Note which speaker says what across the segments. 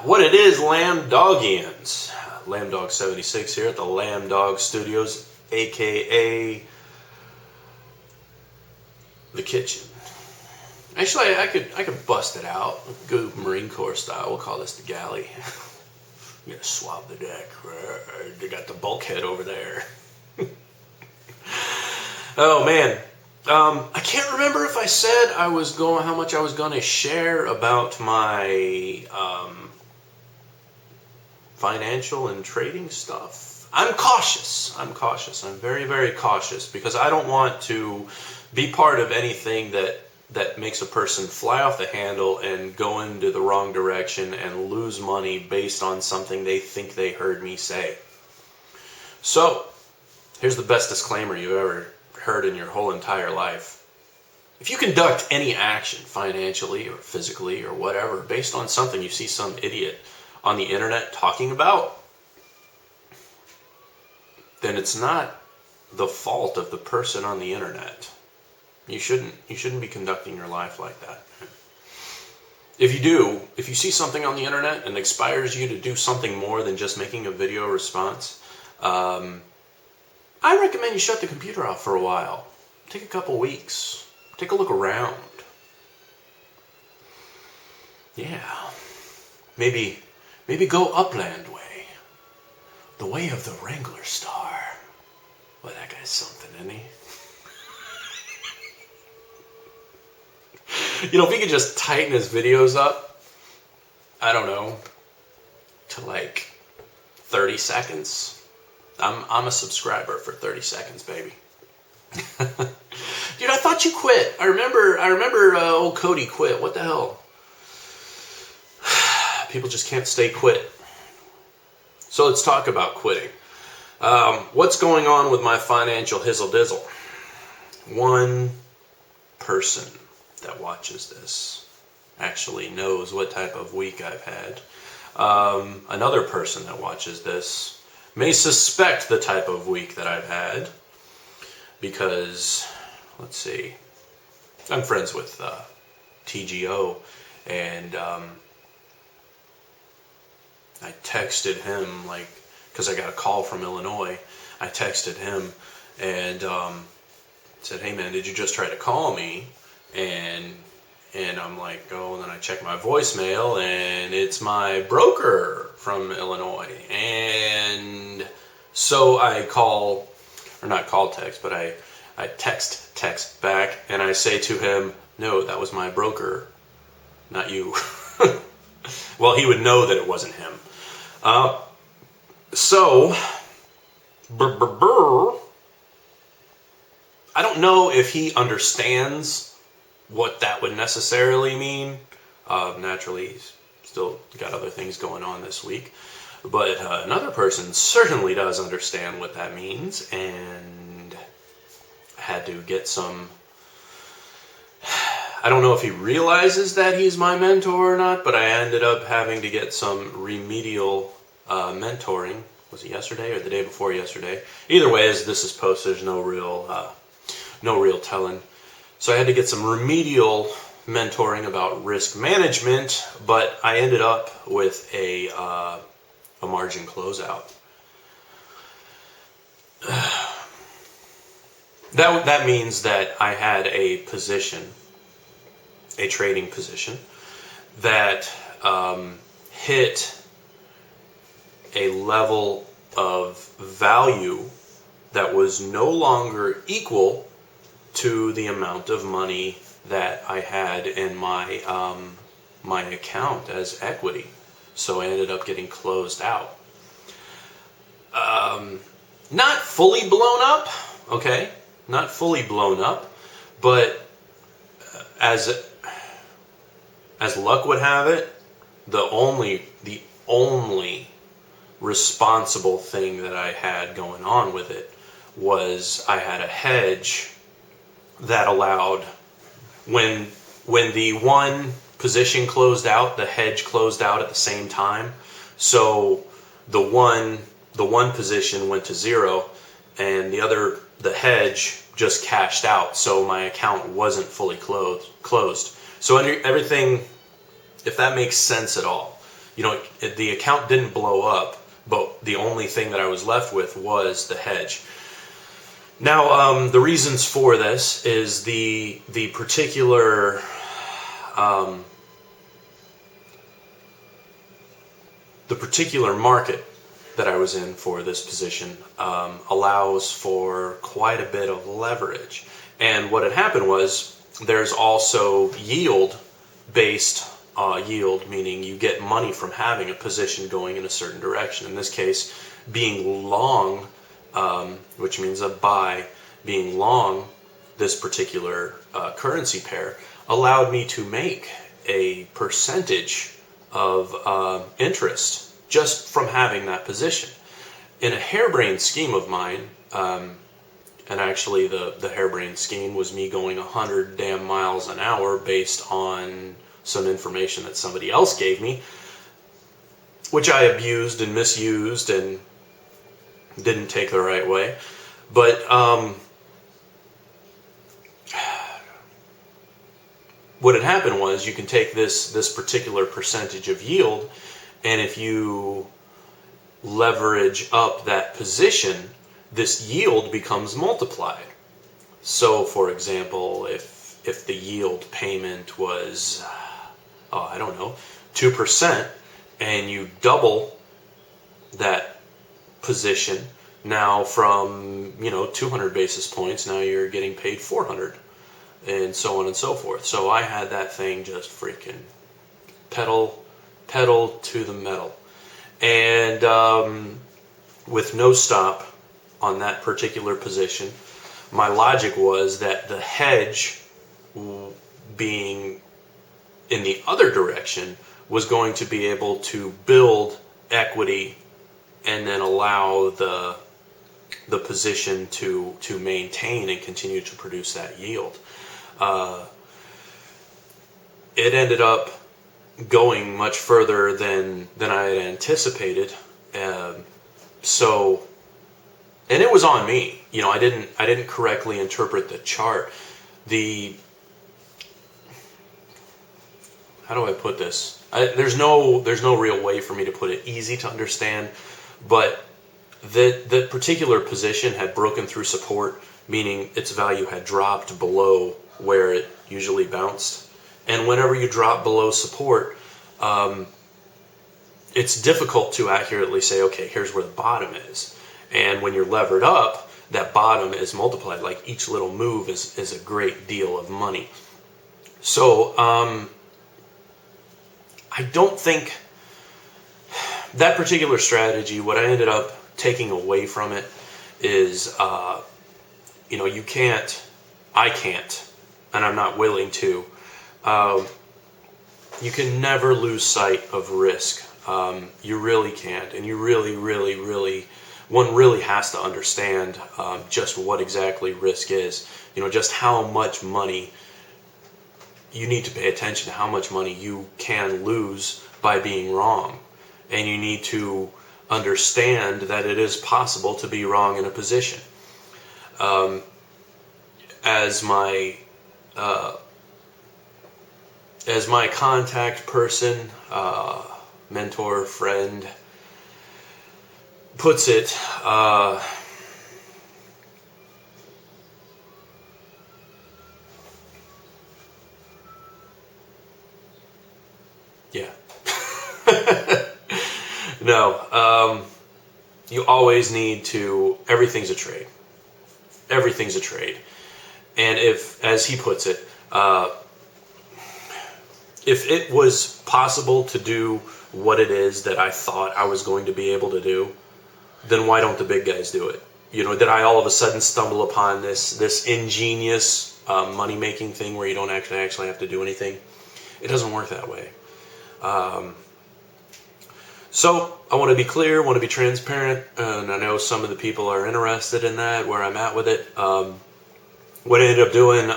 Speaker 1: What it is, Lamb Dogians. Lamb Dog 76 here at the Lamb Dog Studios, aka the kitchen. Actually, I could bust it out. Go Marine Corps style. We'll call this the galley. I'm gonna swab the deck. They got the bulkhead over there. Oh man. I can't remember if I said how much I was going to share about my financial and trading stuff. I'm cautious. I'm very, very cautious because I don't want to be part of anything that makes a person fly off the handle and go into the wrong direction and lose money based on something they think they heard me say. So, here's the best disclaimer you've ever heard in your whole entire life. If you conduct any action financially or physically or whatever based on something you see some idiot on the internet talking about, then it's not the fault of the person on the internet. You shouldn't be conducting your life like that. If you see something on the internet and inspires you to do something more than just making a video response, I recommend you shut the computer off for a while. Take a couple weeks. Take a look around. Yeah. Maybe go upland way. The way of the Wrangler Star. Well, that guy's something, isn't he? You know, if he could just tighten his videos up, I don't know, to like 30 seconds. I'm a subscriber for 30 seconds, baby. Dude, I thought you quit. I remember old Cody quit. What the hell? People just can't stay quit. So let's talk about quitting. What's going on with my financial hizzle-dizzle? One person that watches this actually knows what type of week I've had. Another person that watches this may suspect the type of week that I've had because, let's see, I'm friends with TGO, and I texted him, because I got a call from Illinois. I texted him and said, hey man, did you just try to call me? And I'm like, oh, and then I check my voicemail, and it's my broker from Illinois. And so I text back, and I say to him, no, that was my broker, not you. Well, he would know that it wasn't him. So, I don't know if he understands what that would necessarily mean. Naturally, he's still got other things going on this week. But another person certainly does understand what that means, and I had to get some... I don't know if he realizes that he's my mentor or not, but I ended up having to get some remedial mentoring. Was it yesterday or the day before yesterday? Either way, as this is posted, there's no real telling. So I had to get some remedial mentoring about risk management, but I ended up with a margin closeout. That means that I had a position, a trading position, that hit a level of value that was no longer equal to the amount of money that I had in my my account as equity. So I ended up getting closed out. Not fully blown up, okay? Not fully blown up, but as luck would have it, the only responsible thing that I had going on with it was I had a hedge that allowed, when the one position closed out, the hedge closed out at the same time. So the one position went to zero, and the hedge just cashed out. So my account wasn't fully closed. So everything, if that makes sense at all, the account didn't blow up, but the only thing that I was left with was the hedge. Now, the reasons for this is the particular market that I was in for this position allows for quite a bit of leverage. And what had happened was there's also yield-based yield, meaning you get money from having a position going in a certain direction. In this case, being long, which means a buy, being long this particular currency pair allowed me to make a percentage of interest just from having that position. In a harebrained scheme of mine, and actually the harebrained scheme was me going 100 damn miles an hour based on some information that somebody else gave me, which I abused and misused and didn't take the right way. But what had happened was you can take this particular percentage of yield, and if you leverage up that position, this yield becomes multiplied. So, for example, if the yield payment was, I don't know, 2%, and you double that position, now from 200 basis points, now you're getting paid 400, and so on and so forth. So I had that thing just freaking pedal to the metal, and with no stop on that particular position. My logic was that the hedge being in the other direction was going to be able to build equity and then allow the position to maintain and continue to produce that yield. It ended up going much further than I had anticipated. And it was on me. I didn't correctly interpret the chart. How do I put this? There's no real way for me to put it easy to understand, but the particular position had broken through support, meaning its value had dropped below where it usually bounced. And whenever you drop below support, it's difficult to accurately say, okay, here's where the bottom is. And when you're levered up, that bottom is multiplied. Like each little move is a great deal of money. So I don't think that particular strategy, what I ended up taking away from it is, I can't, and I'm not willing to. You can never lose sight of risk. You really can't, and you really, one really has to understand just what exactly risk is. Just how much money you need to pay attention to, how much money you can lose by being wrong. And you need to understand that it is possible to be wrong in a position. As my contact person, mentor, friend puts it, yeah. No, you always need to, everything's a trade. Everything's a trade. And if, as he puts it, if it was possible to do what it is that I thought I was going to be able to do, then why don't the big guys do it? Did I all of a sudden stumble upon this ingenious money-making thing where you don't actually have to do anything? It doesn't work that way. So I want to be clear, want to be transparent, and I know some of the people are interested in that, where I'm at with it. What I ended up doing,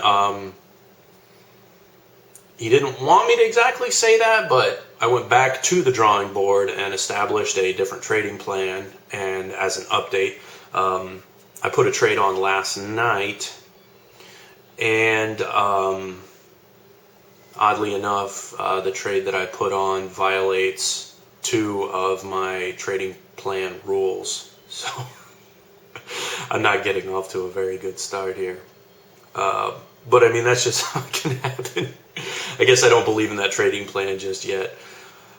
Speaker 1: he didn't want me to exactly say that, but I went back to the drawing board and established a different trading plan. And as an update, I put a trade on last night, and oddly enough, the trade that I put on violates 2 of my trading plan rules. So I'm not getting off to a very good start here. But I mean, that's just how it can happen. I guess I don't believe in that trading plan just yet.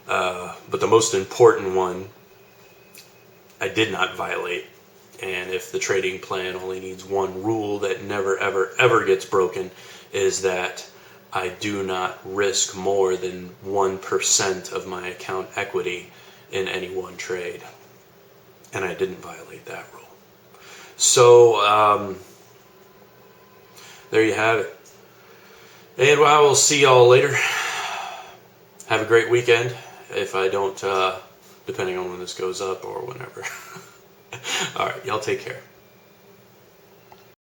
Speaker 1: But the most important one, I did not violate. And if the trading plan only needs one rule that never, ever, ever gets broken, is that I do not risk more than 1% of my account equity in any one trade. And I didn't violate that rule. So, there you have it. And I will see y'all later. Have a great weekend. If I don't, depending on when this goes up or whenever. All right, y'all take care.